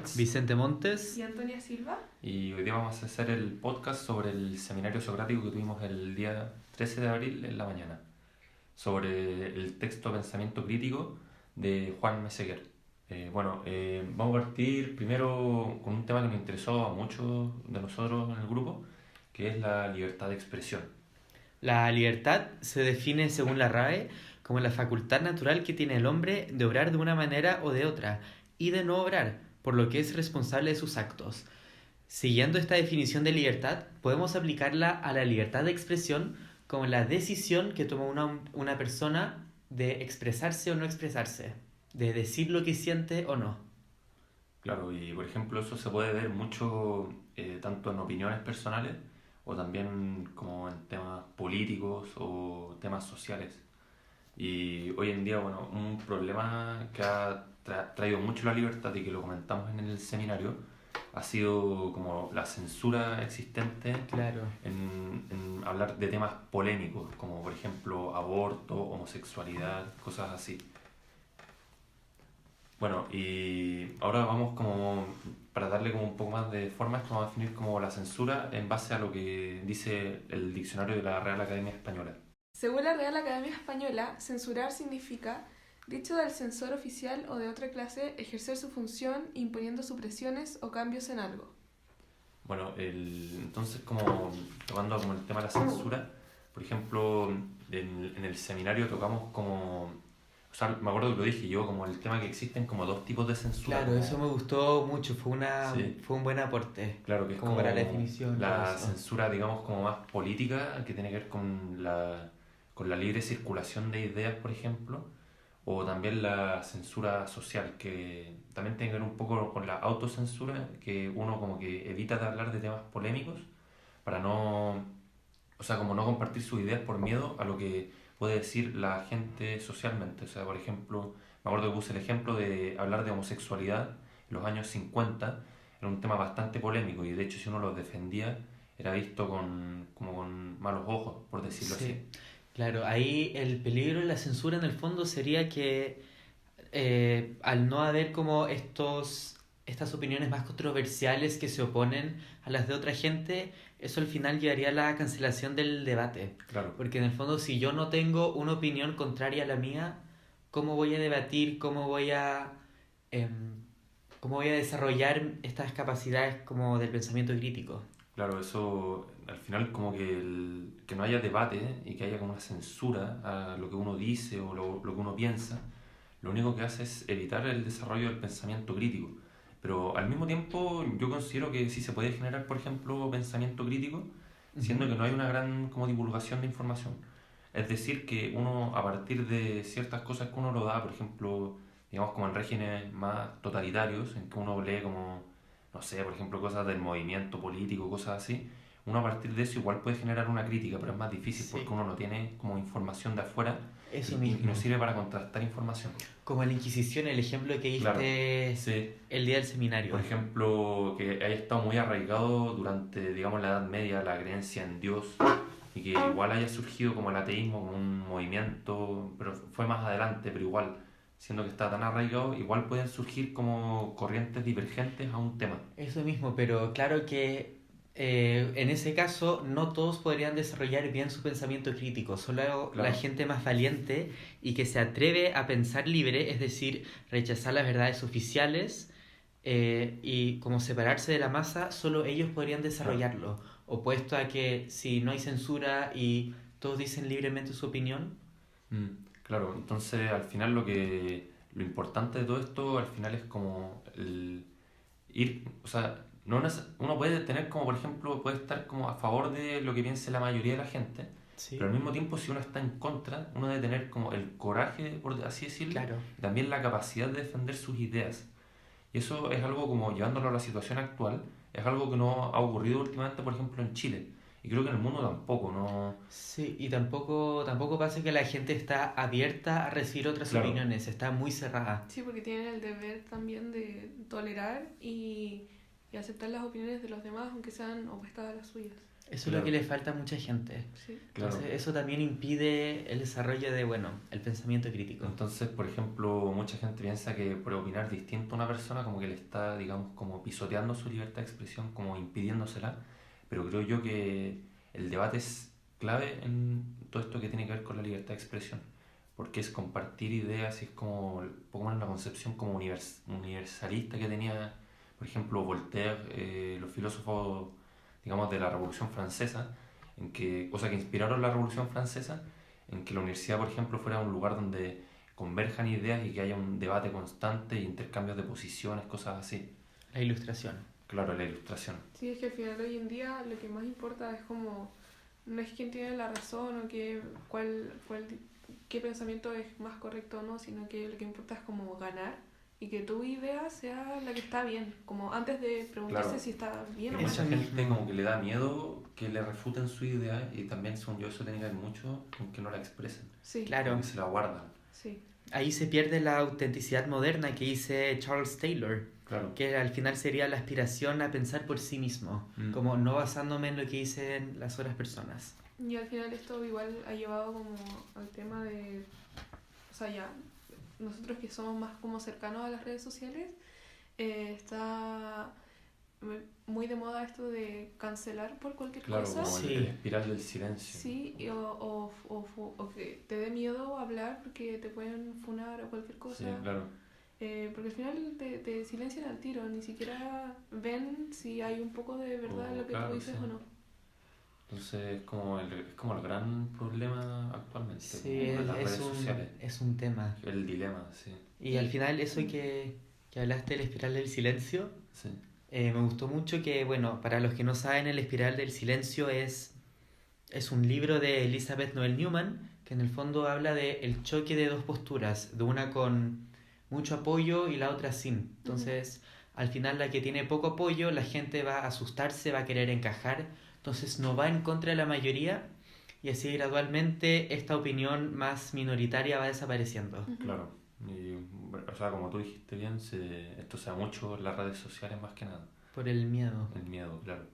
Arbenz Vicente Montes y Antonia Silva. y hoy día vamos a hacer el podcast sobre el seminario socrático que tuvimos el día 13 de abril en la mañana, sobre el texto Pensamiento Crítico de Juan Meseguer. Vamos a partir primero con un tema que nos interesó a muchos de nosotros en el grupo, que es la libertad de expresión. La libertad se define, según la RAE, como la facultad natural que tiene el hombre de obrar de una manera o de otra, y de no obrar, por lo que es responsable de sus actos. Siguiendo esta definición de libertad, podemos aplicarla a la libertad de expresión como la decisión que toma una persona de expresarse o no expresarse, de decir lo que siente o no. Claro, y por ejemplo eso se puede ver mucho tanto en opiniones personales o también como en temas políticos o temas sociales. Y hoy en día, bueno, un problema que ha traído mucho la libertad y que lo comentamos en el seminario ha sido como la censura existente Claro. en hablar de temas polémicos, como por ejemplo aborto, homosexualidad, cosas así. Bueno, y ahora vamos como, para darle como un poco más de forma, esto vamos a definir como la censura en base a lo que dice el diccionario de la Real Academia Española. Según la Real Academia Española, censurar significa, dicho del censor oficial o de otra clase, ejercer su función imponiendo supresiones o cambios en algo. Bueno, entonces como tocando como el tema de la censura, por ejemplo, en el seminario tocamos como, o sea, me acuerdo que lo dije yo, como el tema que existen como dos tipos de censura. Claro, como, eso me gustó mucho, fue Sí. un buen aporte. Claro, que es como para la definición, todo la eso. censura, digamos, como más política, que tiene que ver con la libre circulación de ideas, por ejemplo, o también la censura social, que también tiene que ver un poco con la autocensura, que uno como que evita de hablar de temas polémicos para no, o sea, como no compartir sus ideas por miedo a lo que puede decir la gente socialmente. O sea, por ejemplo, me acuerdo que puse el ejemplo de hablar de homosexualidad en los años 50, era un tema bastante polémico y de hecho si uno lo defendía era visto como con malos ojos, por decirlo Sí. así. Claro, ahí el peligro de la censura en el fondo sería que al no haber como estas opiniones más controversiales que se oponen a las de otra gente, eso al final llevaría a la cancelación del debate. Claro, Porque en el fondo, si yo no tengo una opinión contraria a la mía, ¿cómo voy a debatir? Em, ¿Cómo voy a desarrollar estas capacidades como del pensamiento crítico? claro, eso al final como que, que no haya debate y que haya como una censura a lo que uno dice o lo que uno piensa, lo único que hace es evitar el desarrollo del pensamiento crítico. Pero al mismo tiempo yo considero que sí se puede generar, por ejemplo, pensamiento crítico, siendo que no hay una gran como divulgación de información. Es decir, que uno a partir de ciertas cosas que uno lo da, por ejemplo, digamos como en regímenes más totalitarios, en que uno lee como, no sé, por ejemplo, cosas del movimiento político, cosas así, uno a partir de eso igual puede generar una crítica, pero es más difícil Sí. porque uno no tiene como información de afuera Eso y mismo. no sirve para contrastar información. Como la Inquisición, el ejemplo que diste Claro, sí. el día del seminario. Por ejemplo, que haya estado muy arraigado durante, digamos, la Edad Media la creencia en Dios y que igual haya surgido como el ateísmo como un movimiento, pero fue más adelante, pero igual, siendo que está tan arraigado, igual pueden surgir como corrientes divergentes a un tema. Eso mismo, pero claro que en ese caso no todos podrían desarrollar bien su pensamiento crítico, solo Claro. la gente más valiente y que se atreve a pensar libre, es decir, rechazar las verdades oficiales y como separarse de la masa, solo ellos podrían desarrollarlo, opuesto a que si no hay censura y todos dicen libremente su opinión. Claro, entonces al final lo importante de todo esto al final es como el ir, o sea, uno puede tener como por ejemplo, puede estar como a favor de lo que piense la mayoría de la gente, Sí, pero al mismo tiempo si uno está en contra, uno debe tener como el coraje, por así decirlo, claro. y también la capacidad de defender sus ideas. Y eso es algo como llevándolo a la situación actual, es algo que no ha ocurrido últimamente, por ejemplo, en Chile. Y creo que en el mundo tampoco, ¿no? Sí, y tampoco pasa que la gente está abierta a recibir otras Claro. opiniones, está muy cerrada. Sí, porque tienen el deber también de tolerar y y aceptar las opiniones de los demás, aunque sean opuestas a las suyas. Eso es lo que le falta a mucha gente. Sí. Entonces, Claro. eso también impide el desarrollo de, bueno, el pensamiento crítico. Entonces, por ejemplo, mucha gente piensa que por opinar distinto a una persona como que le está, digamos, como pisoteando su libertad de expresión, como impidiéndosela, pero creo yo que el debate es clave en todo esto que tiene que ver con la libertad de expresión, porque es compartir ideas y es como un poco más la concepción como universalista que tenía, por ejemplo, Voltaire, los filósofos, digamos, de la Revolución Francesa, o sea, que inspiraron la Revolución Francesa, en que la universidad, por ejemplo, fuera un lugar donde converjan ideas y que haya un debate constante y intercambios de posiciones, cosas así. La ilustración. Claro, la ilustración. Sí, es que al final hoy en día lo que más importa es como, no es quién tiene la razón o qué pensamiento es más correcto o no, sino que lo que importa es como ganar y que tu idea sea la que está bien, como antes de preguntarse Claro. si está bien o Pero Eso mal. mucha gente mismo. como que le da miedo que le refuten su idea y también, según yo, eso tiene que ver mucho con que no la expresen, Sí, Claro. que se la guardan. sí, Ahí se pierde la autenticidad moderna que dice Charles Taylor, Claro. que al final sería la aspiración a pensar por sí mismo, Mm. como no basándome en lo que dicen las otras personas. y al final esto igual ha llevado como al tema de, o sea, ya, nosotros que somos más como cercanos a las redes sociales, está muy de moda esto de cancelar por cualquier Claro, cosa. como Sí. el espiral del silencio. Sí, o que te dé miedo hablar porque te pueden funar o cualquier cosa. Sí, claro. Porque al final te silencian al tiro, ni siquiera ven si hay un poco de verdad en lo que Claro, tú dices sí. o no. Entonces es como el gran problema actualmente, Sí, como las redes sociales. es un tema. El dilema, sí. Y al final eso que hablaste del espiral del silencio, Sí. me gustó mucho que, bueno, para los que no saben, el espiral del silencio es un libro de Elizabeth Noel Newman, que en el fondo habla de el choque de dos posturas, de una con mucho apoyo y la otra sin. Entonces, al final la que tiene poco apoyo, la gente va a asustarse, va a querer encajar, entonces no va en contra de la mayoría y así gradualmente esta opinión más minoritaria va desapareciendo. Ujú. Claro. Y, o sea, como tú dijiste bien, esto se da mucho en las redes sociales más que nada. Por el miedo. El miedo, claro.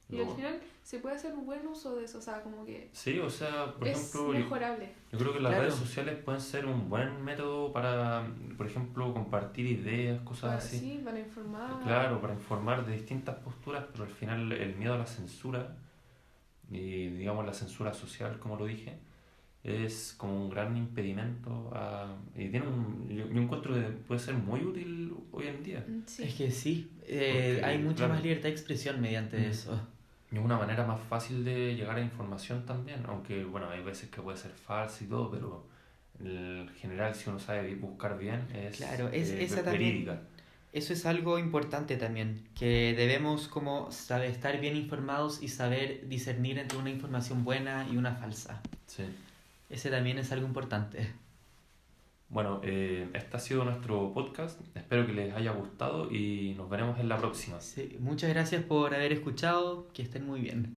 Y al final se puede hacer un buen uso de eso, o sea, como que Sí, o sea, por es ejemplo, mejorable. yo creo que las Claro. redes sociales pueden ser un buen método para, por ejemplo, compartir ideas, cosas así. Sí, para informar. Claro, para informar de distintas posturas, pero al final el miedo a la censura y digamos la censura social, como lo dije, es como un gran impedimento y tiene yo encuentro que puede ser muy útil hoy en día. Sí. Es que sí, Porque, hay mucha claro. más libertad de expresión mediante Mm. eso. Y es una manera más fácil de llegar a información también, aunque bueno, hay veces que puede ser falso y todo, pero en general si uno sabe buscar bien es Claro, esa también. verídica. Eso es algo importante también, que debemos como saber estar bien informados y saber discernir entre una información buena y una falsa. Sí. Ese también es algo importante. Bueno, este ha sido nuestro podcast. Espero que les haya gustado y nos veremos en la próxima. Sí, muchas gracias por haber escuchado, que estén muy bien.